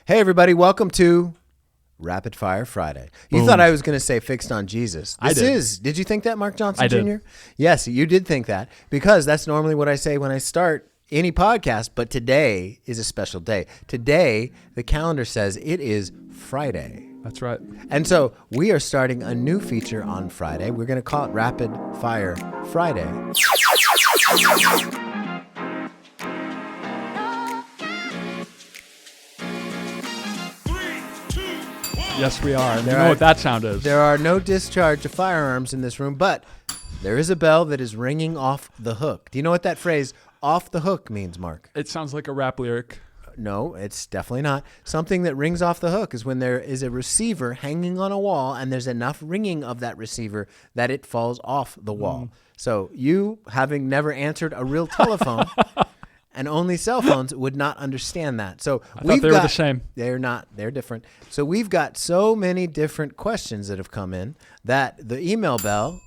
Hey, everybody. Welcome to Rapid Fire Friday. You thought I was going to say Fixed on Jesus. Did you think that, Mark Johnson I Jr.? did. Yes, you did think that because that's normally what I say when I start any podcast. But today is a special day. Today, the calendar says it is Friday. That's right. And so we are starting a new feature on Friday. We're going to call it Rapid Fire Friday. Yes, we are. You know what that sound is. There are no discharge of firearms in this room, but there is a bell that is ringing off the hook. Do you know what that phrase, off the hook, means, Mark? It sounds like a rap lyric. No, it's definitely not. Something that rings off the hook is when there is a receiver hanging on a wall and there's enough ringing of that receiver that it falls off the wall. So you, having never answered a real telephone and only cell phones, would not understand that. So I thought they were the same. They're not. They're different. So we've got so many different questions that have come in that the email bell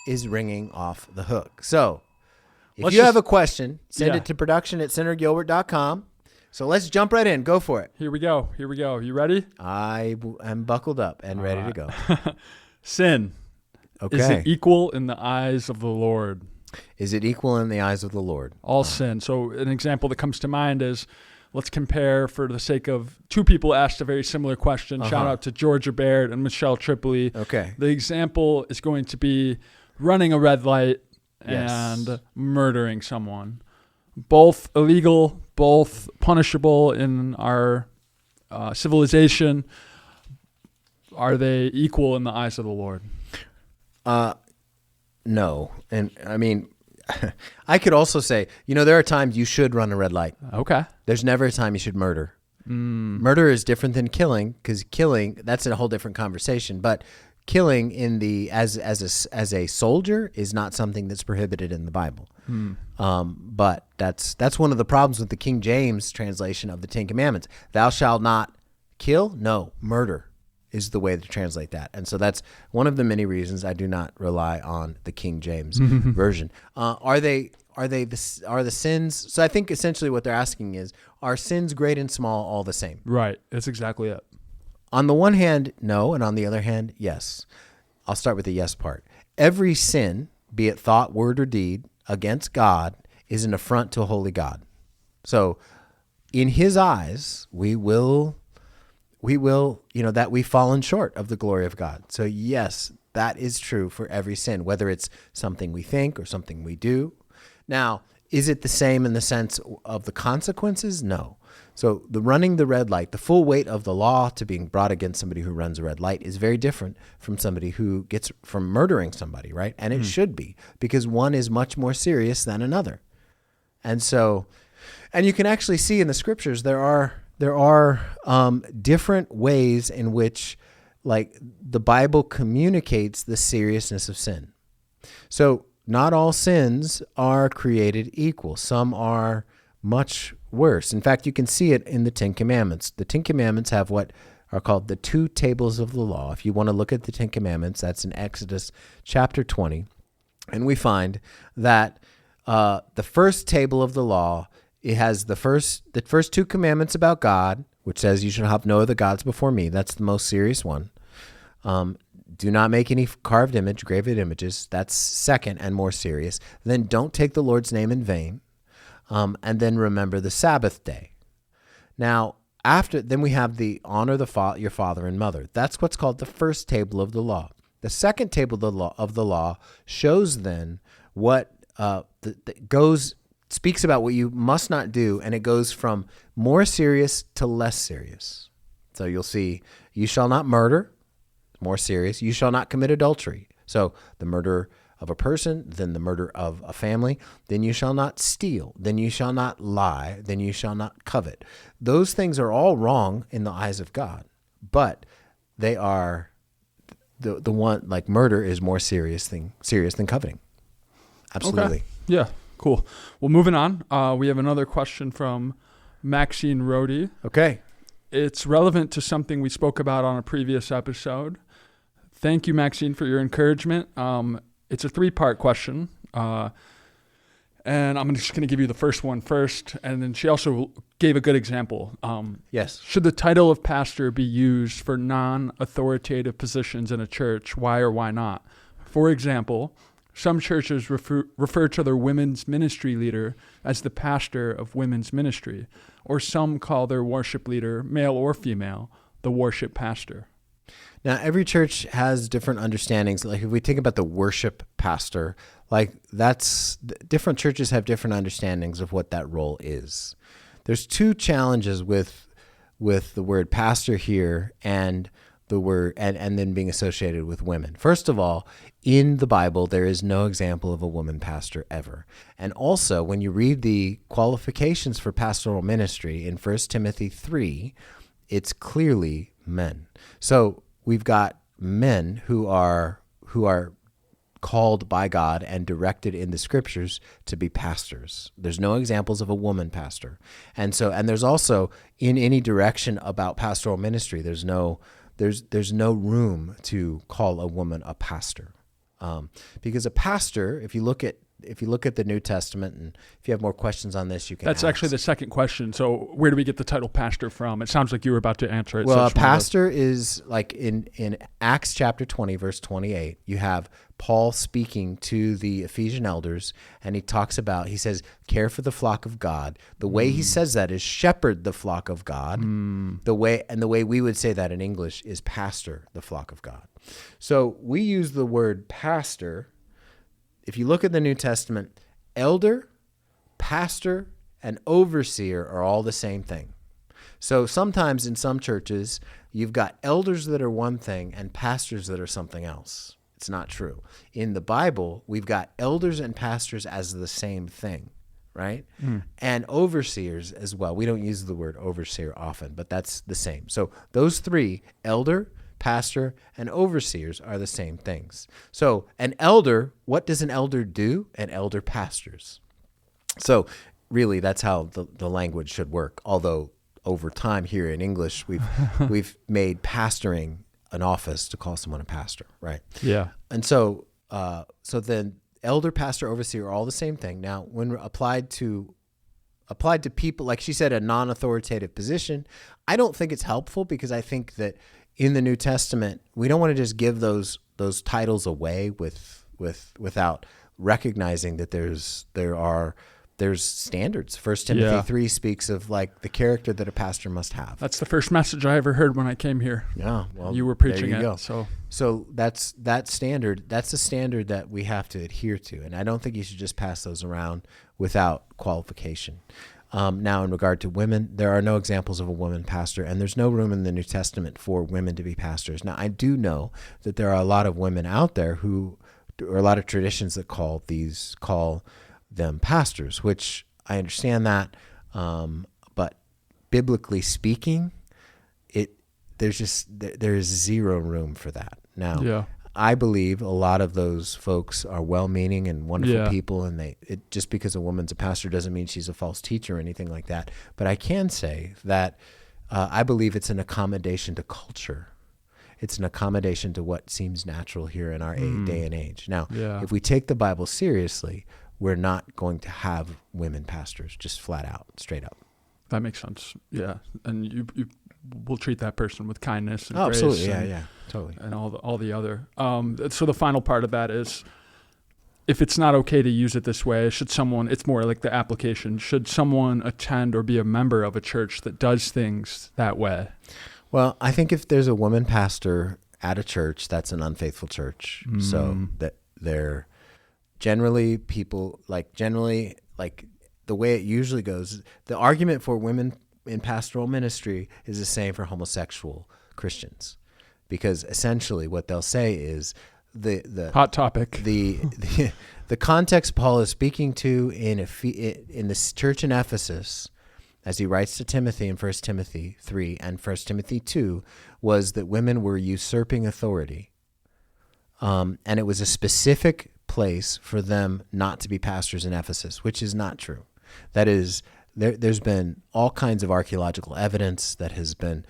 is ringing off the hook. So if you have a question, send it to production@senatorgilbert.com. So let's jump right in. Go for it. Here we go. You ready? I am buckled up and ready to go. Sin. Okay. Is it equal in the eyes of the Lord? Is it equal in the eyes of the Lord? All sin. So an example that comes to mind is, let's compare for the sake of two people asked a very similar question. Shout out to Georgia Baird and Michelle Tripoli. Okay. The example is going to be running a red light and murdering someone. Both illegal, both punishable in our civilization. Are they equal in the eyes of the Lord? No. And I mean, I could also say, there are times you should run a red light. Okay. There's never a time you should murder. Murder is different than killing, because killing, that's a whole different conversation. But killing as a soldier is not something that's prohibited in the Bible. But that's one of the problems with the King James translation of the Ten Commandments. Thou shalt not kill. No, murder is the way to translate that. And so that's one of the many reasons I do not rely on the King James version. Are the sins? So I think essentially what they're asking is, are sins great and small all the same? Right. That's exactly it. On the one hand, no. And on the other hand, yes. I'll start with the yes part. Every sin, be it thought, word, or deed, against God is an affront to a holy God. So in his eyes, we will, that we've fallen short of the glory of God. So yes, that is true for every sin, whether it's something we think or something we do. Now, is it the same in the sense of the consequences? No. So the running the red light, the full weight of the law to being brought against somebody who runs a red light is very different from somebody who gets from murdering somebody, right? And it should be, because one is much more serious than another. And so, and you can actually see in the scriptures, there are different ways in which, like, the Bible communicates the seriousness of sin. So not all sins are created equal. Some are much worse. In fact, you can see it in the Ten Commandments. The Ten Commandments have what are called the two tables of the law. If you want to look at the Ten Commandments, that's in Exodus chapter 20. And we find that the first table of the law, it has the first two commandments about God, which says you shall have no other gods before me. That's the most serious one. Do not make any carved image, graved images. That's second and more serious. Then don't take the Lord's name in vain. And then remember the Sabbath day. Now, then we have the honor your father and mother. That's what's called the first table of the law. The second table of the law shows then what speaks about what you must not do, and it goes from more serious to less serious. So you'll see, you shall not murder, more serious. You shall not commit adultery. So the murder of a person, then the murder of a family. Then you shall not steal. Then you shall not lie. Then you shall not covet. Those things are all wrong in the eyes of God, but they are the one, like murder is more serious than coveting. Absolutely. Okay. Yeah. Cool. Well, moving on. We have another question from Maxine Rohde. Okay. It's relevant to something we spoke about on a previous episode. Thank you, Maxine, for your encouragement. It's a 3-part question. And I'm just going to give you the first one first. And then she also gave a good example. Yes. Should the title of pastor be used for non-authoritative positions in a church? Why or why not? For example, some churches refer to their women's ministry leader as the pastor of women's ministry, or some call their worship leader, male or female, the worship pastor. Now, every church has different understandings. Like if we think about the worship pastor, like different churches have different understandings of what that role is. There's two challenges with the word pastor here and the word and then being associated with women. First of all, in the Bible, there is no example of a woman pastor ever. And also, when you read the qualifications for pastoral ministry in 1 Timothy 3, it's clearly men. So we've got men who are called by God and directed in the scriptures to be pastors. There's no examples of a woman pastor. And there's also in any direction about pastoral ministry, there's no room to call a woman a pastor. Because a pastor, if you look at the New Testament, and if you have more questions on this, you can That's ask. actually the second question. So where do we get the title pastor from? It sounds like you were about to answer it. Well, So a just wanted to- pastor is like in Acts chapter 20, verse 28, you have Paul speaking to the Ephesian elders, and he says, care for the flock of God. The way he says that is shepherd the flock of God. The way we would say that in English is pastor the flock of God. So we use the word pastor. If you look at the New Testament, elder, pastor, and overseer are all the same thing. So sometimes in some churches, you've got elders that are one thing and pastors that are something else. It's not true. In the Bible, we've got elders and pastors as the same thing, right? And overseers as well. We don't use the word overseer often, but that's the same. So those three, elder, pastor, and overseers are the same things. So an elder, what does an elder do? An elder pastors. So really, that's how the language should work. Although over time here in English, we've made pastoring an office to call someone a pastor, right? Yeah. And so then elder, pastor, overseer are all the same thing. Now, when applied to people, like she said, a non-authoritative position, I don't think it's helpful because I think that in the New Testament, we don't want to just give those titles away without recognizing that there's standards. 1 Timothy 3 speaks of like the character that a pastor must have. That's the first message I ever heard when I came here. Yeah, well, You were preaching there you it. go. So that's that standard. That's a standard that we have to adhere to, and I don't think you should just pass those around without qualification. Now, in regard to women, there are no examples of a woman pastor, and there's no room in the New Testament for women to be pastors. Now, I do know that there are a lot of women out there or a lot of traditions that call them pastors, which I understand that, but biblically speaking, there is zero room for that. Now, Yeah. I believe a lot of those folks are well-meaning and wonderful Yeah. people, and just because a woman's a pastor doesn't mean she's a false teacher or anything like that. But I can say that I believe it's an accommodation to culture. It's an accommodation to what seems natural here in our day and age. Now, Yeah. if we take the Bible seriously, we're not going to have women pastors, just flat out, straight up. That makes sense. Yeah. And you will treat that person with kindness and Oh, grace. absolutely. and, Yeah, totally. And all the other. So the final part of that is, if it's not okay to use it this way, it's more like the application, should someone attend or be a member of a church that does things that way? Well, I think if there's a woman pastor at a church, that's an unfaithful church. So that they're generally the way it usually goes, the argument for women in pastoral ministry is the same for homosexual Christians, because essentially what they'll say is the Hot topic. the context Paul is speaking to in this church in Ephesus, as he writes to Timothy in 1 Timothy 3 and 1 Timothy 2, was that women were usurping authority. And it was a specific place for them not to be pastors in Ephesus, which is not true. That is, there's been all kinds of archaeological evidence that has been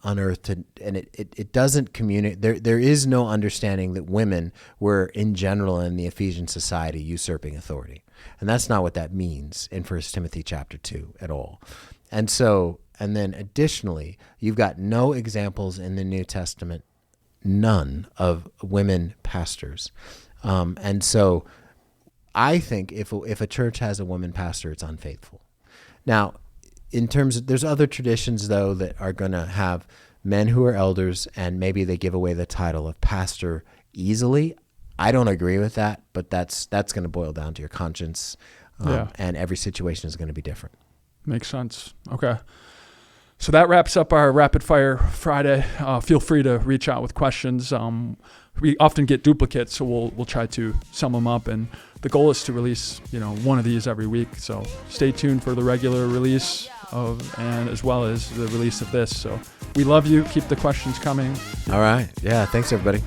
unearthed, and it doesn't communicate. There is no understanding that women were in general in the Ephesian society usurping authority, and that's not what that means in 1 Timothy chapter 2 at all. And then additionally, you've got no examples in the New Testament, none, of women pastors, and so I think if a church has a woman pastor, it's unfaithful. Now, in terms of, there's other traditions though that are going to have men who are elders, and maybe they give away the title of pastor easily. I don't agree with that, but that's going to boil down to your conscience, and every situation is going to be different. Makes sense. Okay. So that wraps up our Rapid Fire Friday. Feel free to reach out with questions. We often get duplicates, so we'll try to sum them up, and the goal is to release one of these every week. So stay tuned for the regular release and as well as the release of this. So we love you. Keep the questions coming. All right. Yeah. Thanks, everybody.